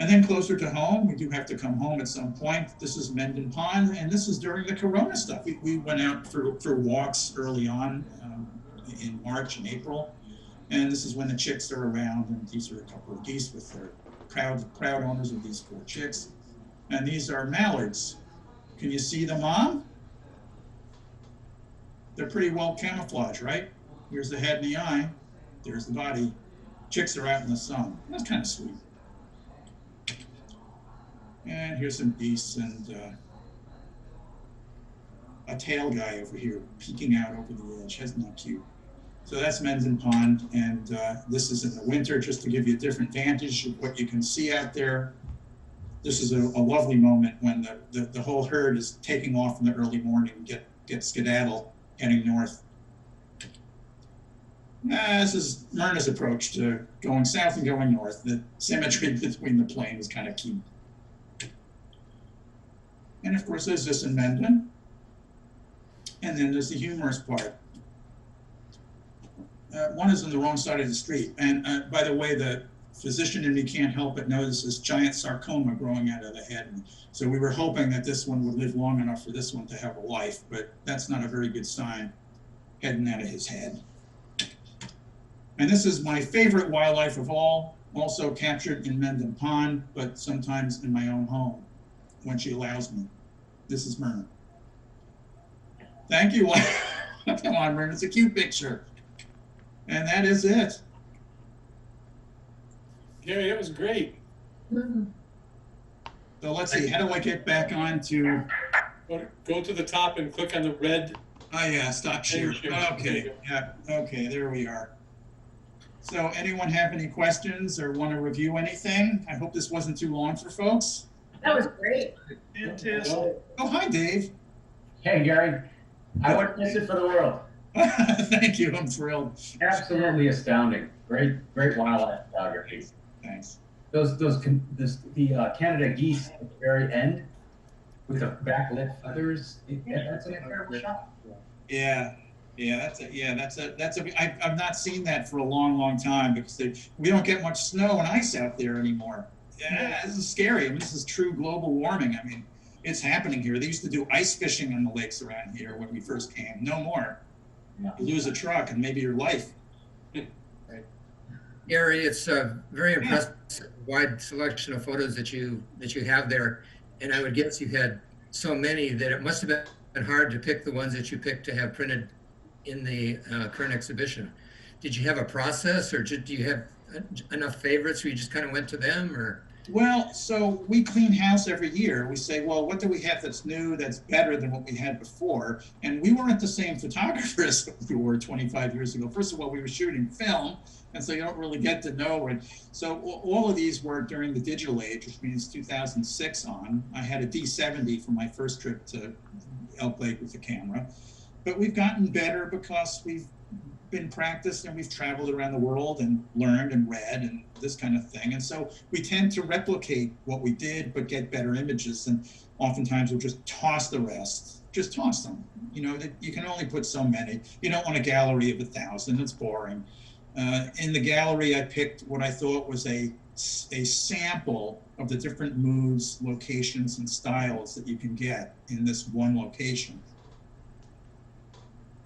And then closer to home, we do have to come home at some point. This is Mendon Pond, and this is during the Corona stuff. We went out for walks early on in March and April, and this is when the chicks are around, and these are a couple of geese with their proud owners of these 4 chicks. And these are mallards. Can you see the mom? They're pretty well camouflaged, right? Here's the head and the eye. There's the body. Chicks are out in the sun. That's kind of sweet. And here's some geese and a tail guy over here peeking out over the edge. Isn't that cute? So that's Mendon Pond, and this is in the winter, just to give you a different vantage of what you can see out there. This is a lovely moment when the whole herd is taking off in the early morning, get skedaddle, heading north. This is Myrna's approach to going south and going north. The symmetry between the plane is kind of key. And of course, there's this in Mendon. And then there's the humorous part. One is on the wrong side of the street. And by the way, the physician in me can't help but notice this giant sarcoma growing out of the head. And so we were hoping that this one would live long enough for this one to have a life, but that's not a very good sign heading out of his head. And this is my favorite wildlife of all, also captured in Mendon Pond, but sometimes in my own home when she allows me. This is Myrna. Thank you. Come on, Myrna, it's a cute picture. And that is it. Gary, that was great. So let's see, how do I get back on to, Go to the top and click on the red. oh yeah, stop share. Okay, yeah, okay, there we are. So anyone have any questions or want to review anything? I hope this wasn't too long for folks. That was great. Fantastic. Oh, hi, Dave. Hey, Gary, I wouldn't miss it for the world. Thank you, I'm thrilled. Absolutely astounding. Great wildlife photography. Thanks. The Canada geese at the very end with the backlit feathers. That's an incredible shot. Yeah, I've not seen that for a long time because we don't get much snow and ice out there anymore. Yeah, this is scary. I mean, this is true global warming. I mean, it's happening here. They used to do ice fishing on the lakes around here when we first came. No more. Yeah. You lose a truck and maybe your life. Gary, it's a very impressive wide selection of photos that you have there, and I would guess you had so many that it must have been hard to pick the ones that you picked to have printed in the current exhibition. Did you have a process, or do you have enough favorites where you just kind of went to them, or? Well, so we clean house every year. We say, well, what do we have that's new, that's better than what we had before? And we weren't the same photographers that we were 25 years ago. First of all, we were shooting film, and so you don't really get to know. And so all of these were during the digital age, which means 2006 on. I had a D70 for my first trip to Elk Lake with the camera. But we've gotten better because we've been practiced and we've traveled around the world and learned and read and this kind of thing. And so we tend to replicate what we did, but get better images. And oftentimes we'll just toss the rest, just toss them. You know, you can only put so many. You don't want a gallery of 1,000, it's boring. In the gallery, I picked what I thought was a sample of the different moods, locations, and styles that you can get in this one location.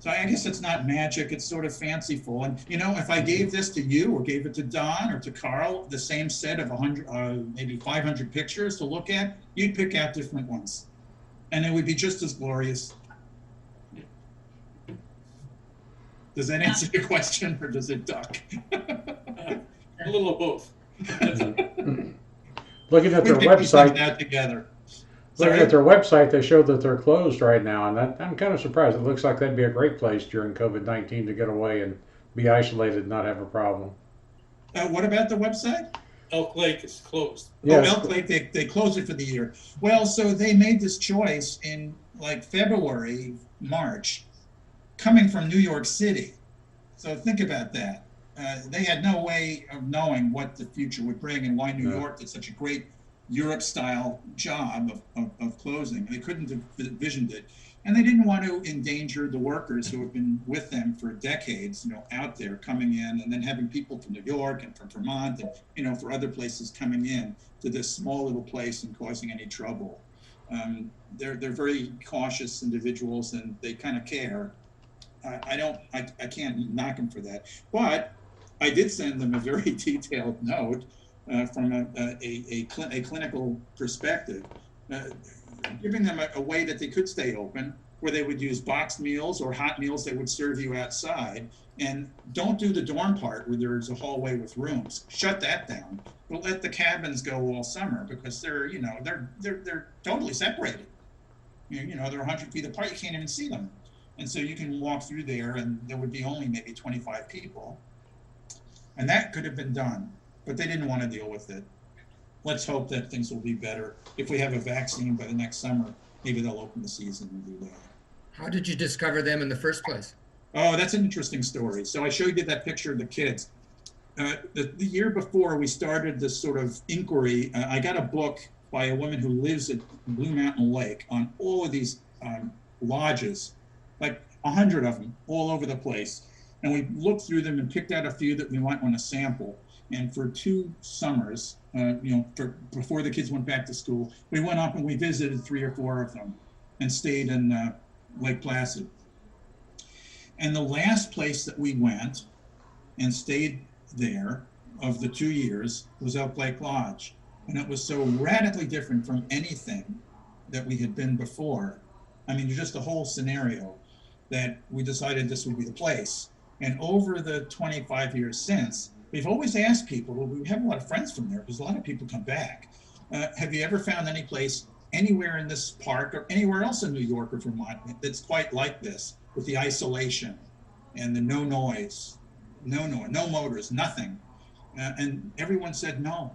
So I guess it's not magic, it's sort of fanciful. And you know, if I gave this to you or gave it to Don or to Carl, the same set of 100, maybe 500 pictures to look at, you'd pick out different ones. And it would be just as glorious. Does that answer your question or does it duck? A little of both. Looking at their We picked something website, out together. looking at their website, they showed that they're closed right now, and I'm kind of surprised. It looks like that'd be a great place during COVID-19 to get away and be isolated and not have a problem. What about the website? Elk Lake is closed. Yeah, Elk Lake, they closed it for the year. Well, so they made this choice in like February, March, coming from New York City. So think about that. They had no way of knowing what the future would bring and why New York did such a great Europe-style job of closing. They couldn't have envisioned it. And they didn't want to endanger the workers who have been with them for decades, you know, out there coming in, and then having people from New York and from Vermont and, you know, for other places coming in to this small little place and causing any trouble. They're very cautious individuals and they kind of care. I can't knock them for that. But I did send them a very detailed note from a clinical perspective, giving them a way that they could stay open, where they would use boxed meals or hot meals they would serve you outside. And don't do the dorm part where there's a hallway with rooms. Shut that down. But let the cabins go all summer because they're, you know, they're totally separated. You know, they're 100 feet apart. You can't even see them. And so you can walk through there and there would be only maybe 25 people. And that could have been done, but they didn't want to deal with it. Let's hope that things will be better. If we have a vaccine by the next summer, maybe they'll open the season and do that. How did you discover them in the first place? Oh, that's an interesting story. So I showed you that picture of the kids. The year before we started this sort of inquiry, I got a book by a woman who lives at Blue Mountain Lake on all of these lodges, like 100 of them all over the place. And we looked through them and picked out a few that we might want to sample. And for 2 summers, before the kids went back to school, we went up and we visited 3 or 4 of them and stayed in Lake Placid. And the last place that we went and stayed there of the 2 years was Elk Lake Lodge. And it was so radically different from anything that we had been before. I mean, just the whole scenario, that we decided this would be the place. And over the 25 years since, we've always asked people, well, we have a lot of friends from there because a lot of people come back. Have you ever found any place anywhere in this park or anywhere else in New York or Vermont that's quite like this, with the isolation and the no noise, no motors, nothing? And everyone said no.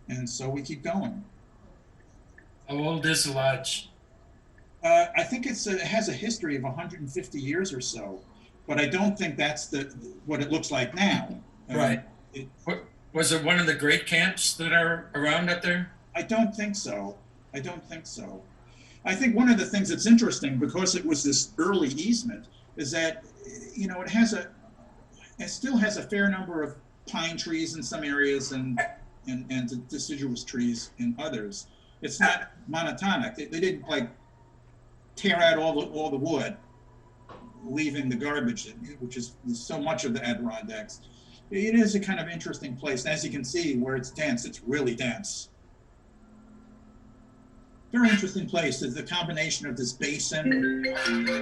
And so we keep going. How old is the lodge? I think it has a history of 150 years or so, but I don't think that's what it looks like now. Right. Was it one of the great camps that are around up there? I don't think so. I think one of the things that's interesting, because it was this early easement, is that, it still has a fair number of pine trees in some areas and deciduous trees in others. It's not monotonic. They didn't like tear out all the wood, leaving the garbage, which is so much of the Adirondacks. It is a kind of interesting place. And as you can see, where it's dense, it's really dense. Very interesting place. There's the combination of this basin,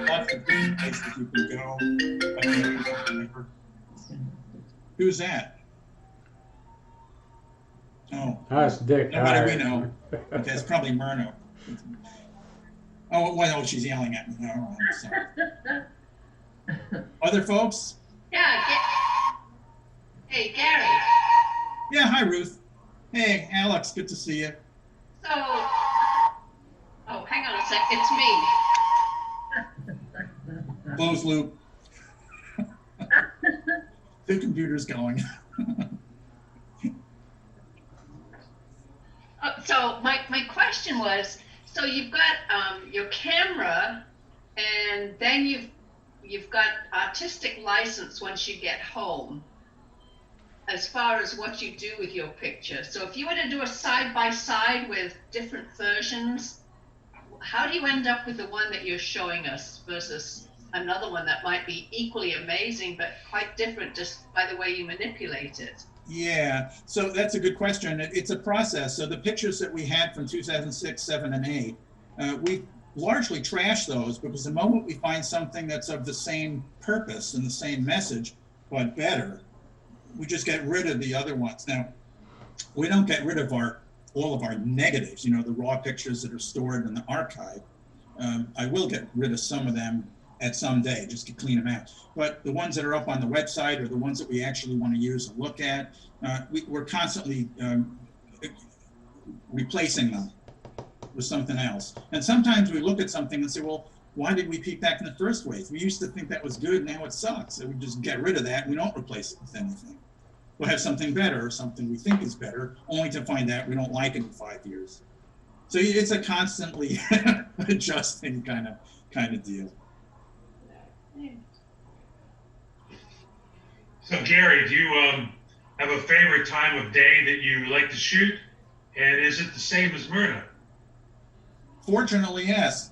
lots of green places you can go. Who's that? Oh, That's Dick. nobody we know. Okay, it's probably Myrna. Oh, well, she's yelling at me. No, I'm sorry. Other folks? Yeah. Hey, Gary. Yeah, hi, Ruth. Hey, Alex, good to see you. So, oh, hang on a sec. It's me. Closed loop. 2 computers going. So my question was, so you've got your camera, and then you've got artistic license once you get home, as far as what you do with your picture. So if you were to do a side-by-side with different versions, how do you end up with the one that you're showing us versus another one that might be equally amazing but quite different just by the way you manipulate it? Yeah, so that's a good question. It's a process. So the pictures that we had from 2006, 7, and 8, we largely trash those, because the moment we find something that's of the same purpose and the same message, but better, we just get rid of the other ones. Now, we don't get rid of all of our negatives, the raw pictures that are stored in the archive. I will get rid of some of them at some day, just to clean them out. But the ones that are up on the website, or the ones that we actually want to use and look at, we're constantly replacing them with something else. And sometimes we look at something and say, well, why did we peek back in the first place? We used to think that was good, now it sucks. So we just get rid of that, and we don't replace it with anything. We'll have something better, or something we think is better, only to find out we don't like it in 5 years. So it's a constantly adjusting kind of deal. So Gary, do you have a favorite time of day that you like to shoot? And is it the same as Myrna? Fortunately, yes.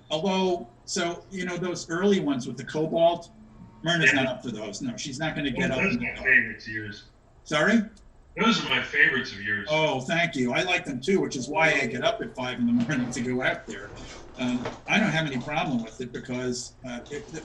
Although, so, those early ones with the cobalt, Myrna's not up for those. No, she's not going to get up. Those are my favorites of yours. Sorry? Those are my favorites of yours. Oh, thank you. I like them too, which is why I get up at 5 in the morning to go out there. I don't have any problem with it, because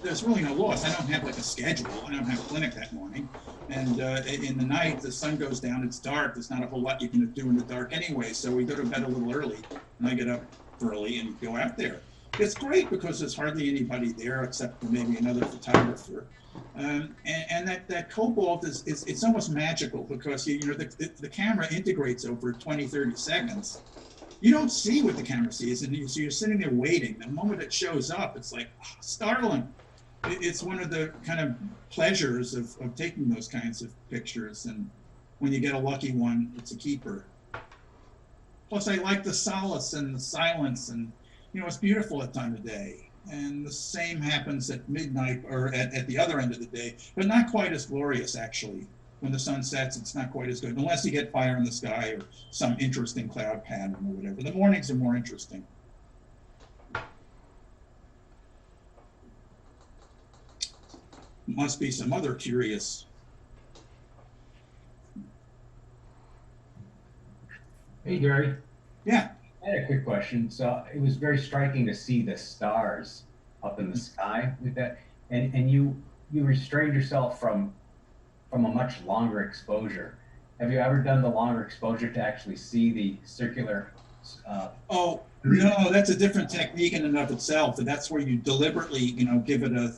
there's really no loss. I don't have like a schedule. I don't have clinic that morning. And in the night, the sun goes down, it's dark. There's not a whole lot you can do in the dark anyway. So we go to bed a little early, and I get up early and go out there. It's great because there's hardly anybody there except for maybe another photographer. And that cobalt it's almost magical, because the camera integrates over 20, 30 seconds. You don't see what the camera sees, and so you're sitting there waiting. The moment it shows up, it's like startling. it's one of the kind of pleasures of taking those kinds of pictures. And when you get a lucky one, it's a keeper. Plus, I like the solace and the silence, and it's beautiful at time of day. And the same happens at midnight or at the other end of the day, but not quite as glorious, actually. When the sun sets, it's not quite as good, unless you get fire in the sky or some interesting cloud pattern or whatever. The mornings are more interesting. Must be some other curious. Hey, Gary. Yeah. I had a quick question. So it was very striking to see the stars up in the sky with that, and you restrained yourself from a much longer exposure. Have you ever done the longer exposure to actually see the circular? Oh no, that's a different technique in and of itself, and that's where you deliberately, give it a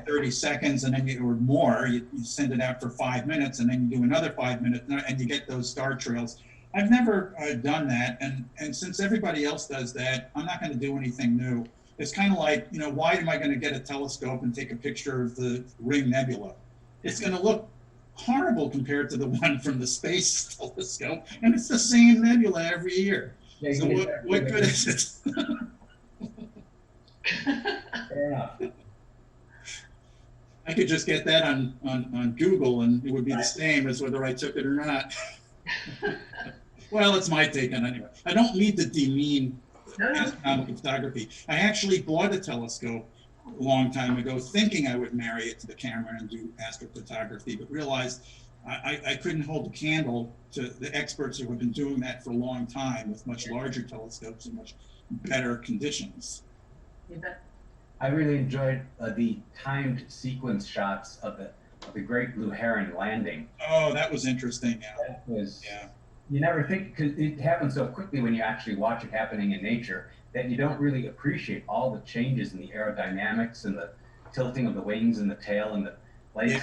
30 seconds, and then or more. You send it out for 5 minutes, and then you do another 5 minutes, and you get those star trails. I've never done that, and since everybody else does that, I'm not going to do anything new. It's kind of like, why am I going to get a telescope and take a picture of the Ring Nebula? It's going to look horrible compared to the one from the Space Telescope, and it's the same nebula every year. Yeah, so what good is it? Fair enough. I could just get that on Google, and it would be the same as whether I took it or not. Well, it's my take on it anyway. I don't need to demean astronomical photography. I actually bought a telescope a long time ago, thinking I would marry it to the camera and do astrophotography, but realized I couldn't hold a candle to the experts who have been doing that for a long time with much larger telescopes and much better conditions. You bet. I really enjoyed the timed sequence shots of the Great Blue Heron landing. Oh, that was interesting. Yeah. That was, yeah. You never think, because it happens so quickly when you actually watch it happening in nature, that you don't really appreciate all the changes in the aerodynamics and the tilting of the wings and the tail and the legs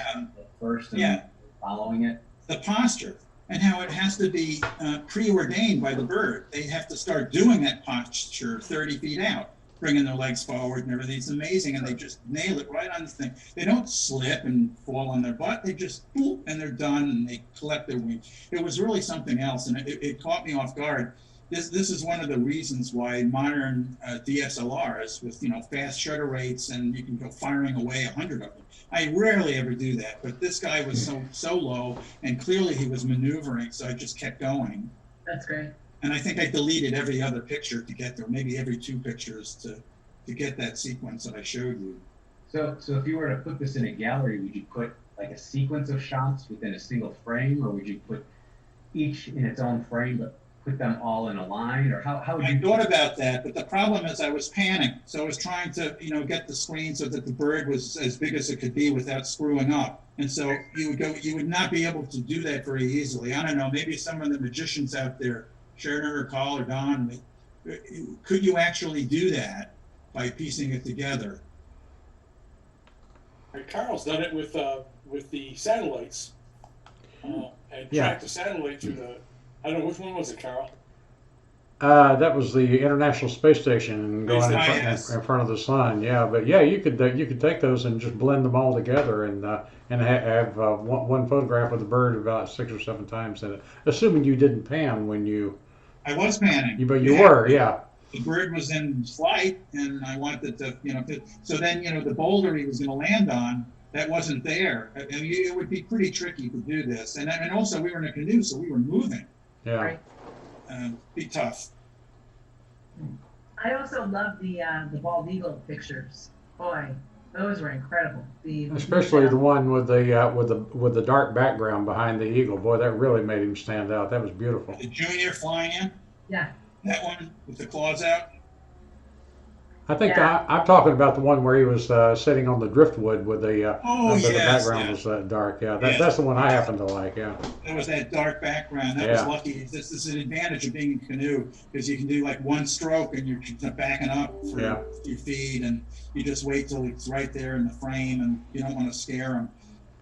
first and following it. The posture and how it has to be preordained by the bird. They have to start doing that posture 30 feet out, bringing their legs forward and everything. It's amazing, and they just nail it right on the thing. They don't slip and fall on their butt. They just boop, and they're done, and they collect their wings. It was really something else, and it caught me off guard. This is one of the reasons why modern DSLRs with fast shutter rates, and you can go firing away 100 of them. I rarely ever do that, but this guy was so low, and clearly he was maneuvering, so I just kept going. That's great. And I think I deleted every other picture to get there, maybe every 2 pictures to get that sequence that I showed you. So if you were to put this in a gallery, would you put like a sequence of shots within a single frame, or would you put each in its own frame, but put them all in a line, or how would you? I thought about that, but the problem is I was panning. So I was trying to, get the screen so that the bird was as big as it could be without screwing up. And so you would not be able to do that very easily. I don't know, maybe some of the magicians out there, Sharon or Carl or Don, could you actually do that by piecing it together? And Carl's done it with the satellites, and tracked the satellite to the. I don't know, which one was it, Carl? That was the International Space Station going in front of the sun. Yeah, but yeah, you could take those and just blend them all together and have one photograph of the bird about 6 or 7 times in it, assuming you didn't pan when you. I was panning. But you were, yeah. The bird was in flight, and I wanted to, so then, the boulder he was going to land on, that wasn't there. I mean, it would be pretty tricky to do this. And also we were in a canoe, so we were moving. Yeah. Right. Be tough. I also love the bald eagle pictures. Boy, those were incredible. Especially the one with the dark background behind the eagle. Boy, that really made him stand out. That was beautiful. The junior flying in. Yeah. That one with the claws out. I think I'm talking about the one where he was sitting on the driftwood with the the background was dark. Yeah, that's the one I happen to like. Yeah. There was that dark background. That was lucky. This is an advantage of being in a canoe, because you can do like one stroke and you're backing up for your feet, and you just wait till it's right there in the frame, and you don't want to scare them.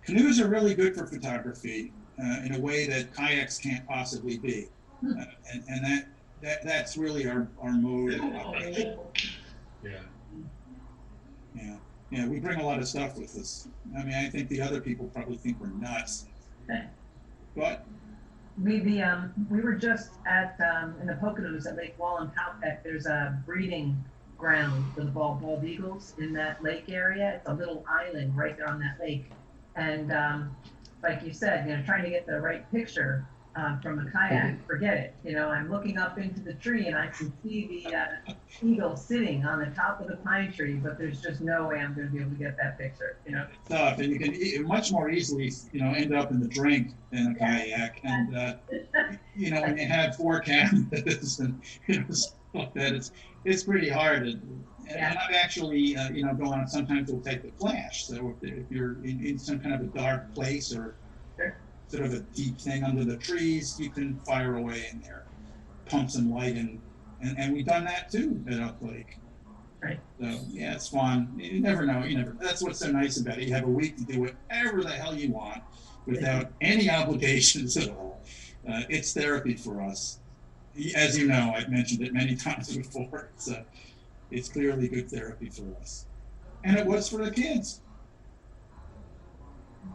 Canoes are really good for photography in a way that kayaks can't possibly be, and that's really our mode of operation. Yeah. Yeah. Yeah, we bring a lot of stuff with us. I mean, I think the other people probably think we're nuts. But We were just at in the Poconos at Lake Wallenpaupack. There's a breeding ground for the bald eagles in that lake area. It's a little island right there on that lake, and like you said, trying to get the right picture from a kayak, forget it. I'm looking up into the tree and I can see the eagle sitting on the top of the pine tree, but there's just no way I'm going to be able to get that picture. Tough, and you can much more easily, end up in the drink than a kayak. And when you have 4 cameras and stuff like that, it's pretty hard. And I've actually, gone. Sometimes we'll take the flash. So if you're in some kind of a dark place or sort of a deep thing under the trees, you can fire away in there, pump some light in, and we've done that too at Elk Lake. Right. So yeah, it's fun. You never know. That's what's so nice about it. You have a week to do whatever the hell you want without any obligations at all. It's therapy for us. As you know, I've mentioned it many times before. It's clearly good therapy for us. And it was for the kids.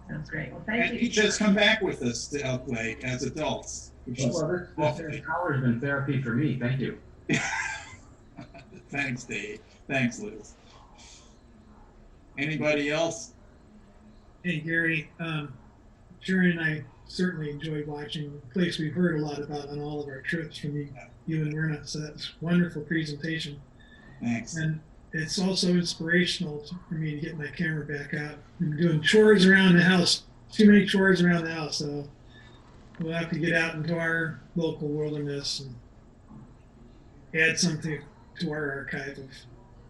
Sounds great. Well, thank you. And just come back with us to Elk Lake as adults. This hour has been therapy for me. Thank you. Thanks, Dave. Thanks, Liz. Anybody else? Hey, Gary. Sharon and I certainly enjoyed watching the place we've heard a lot about on all of our trips from you and Myrna. So that's a wonderful presentation. Thanks. And it's also inspirational for me to get my camera back out. I'm doing chores around the house, too many chores around the house. So we'll have to get out into our local wilderness and add something to our archive of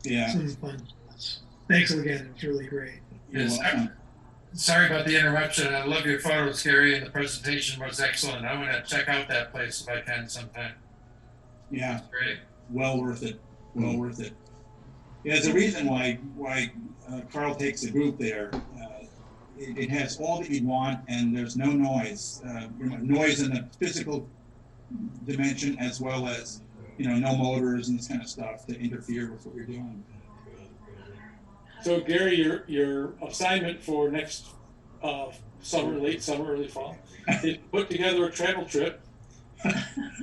some fun spots. Thanks again. It's really great. Yes, sorry about the interruption. I love your photos, Gary, and the presentation was excellent. I'm going to check out that place if I can sometime. Yeah. Great. Well worth it. Well worth it. Yeah, there's a reason why Carl takes a group there. It has all that you want, and there's no noise. Noise in the physical dimension, as well as no motors and this kind of stuff to interfere with what you're doing. So Gary, your assignment for next summer, late summer, early fall, is put together a travel trip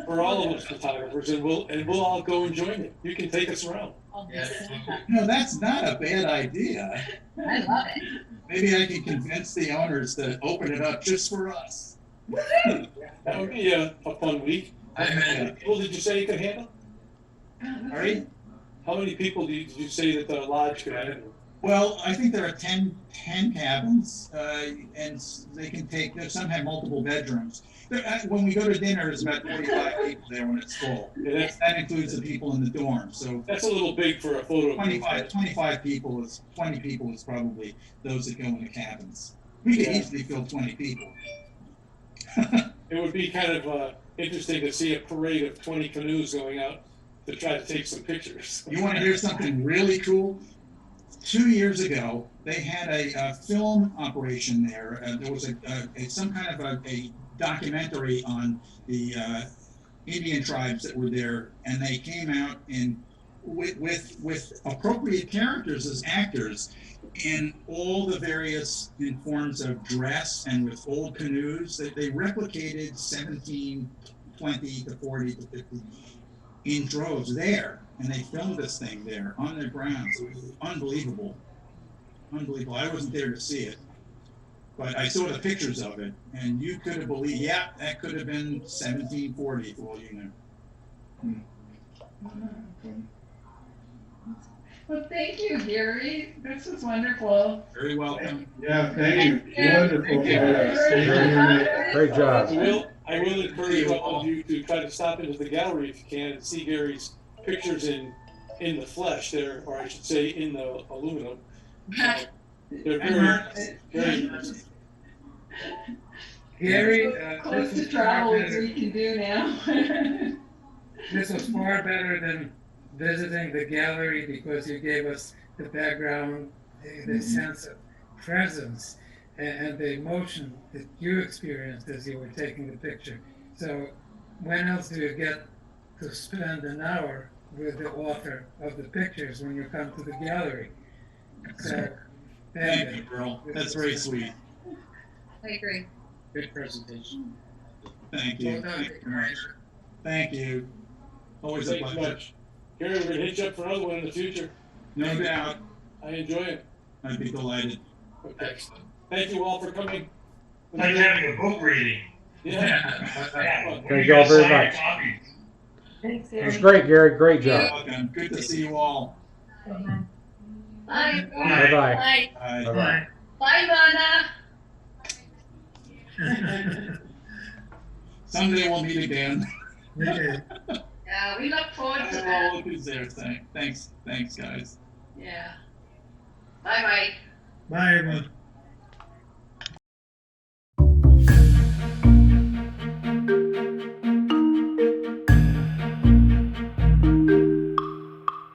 for all of us photographers, and we'll all go and join it. You can take us around. That's not a bad idea. I love it. Maybe I can convince the owners to open it up just for us. That would be a fun week. How many people did you say you could handle? All right. How many people did you say that the lodge could handle? Well, I think there are 10 cabins, and they can some have multiple bedrooms. When we go to dinner, there's about 45 people there when it's full. That includes the people in the dorm. So that's a little big for a photo. 20 people is probably those that go in the cabins. We could easily fill 20 people. It would be kind of interesting to see a parade of 20 canoes going out to try to take some pictures. You want to hear something really cool? 2 years ago, they had a film operation there. There was some kind of a documentary on the Indian tribes that were there, and they came out with appropriate characters as actors in all the various forms of dress and with old canoes. They replicated 17, 20 to 40 to 50 in droves there. And they filmed this thing there on the grounds. It was unbelievable. Unbelievable. I wasn't there to see it, but I saw the pictures of it, and you could have believed, that could have been 1740 for all you know. Well, thank you, Gary. This was wonderful. Very welcome. Yeah, thank you. Wonderful. Great job. I will encourage all of you to try to stop into the gallery if you can and see Gary's pictures in the flesh there, or I should say in the aluminum. They're very nice. Gary, close to travel as we can do now. This was far better than visiting the gallery because you gave us the background, the sense of presence, and the emotion that you experienced as you were taking the picture. So when else do you get to spend an hour with the author of the pictures when you come to the gallery? So, Thank you, Earl. That's very sweet. I agree. Good presentation. Thank you. Well done. Thank you very much. Thank you. Always a Thanks pleasure. much. Gary, we're gonna hit you up for another one in the future. No doubt. I enjoy it. I'd be delighted. Okay. Excellent. Thank you all for coming. It's like having a book reading. Yeah. Yeah. Thank When you all guys very sign much. copies. Thanks, It was Gary. great, Gary. Great job. Welcome. Good to see you all. Bye. Bye-bye. Bye. Bye. Bye-bye. Bye, Myrna. Someday we'll meet again. Okay. Yeah, we look forward to Oh, that. look who's there. Thanks, guys. Yeah. Bye-bye. Bye, everyone.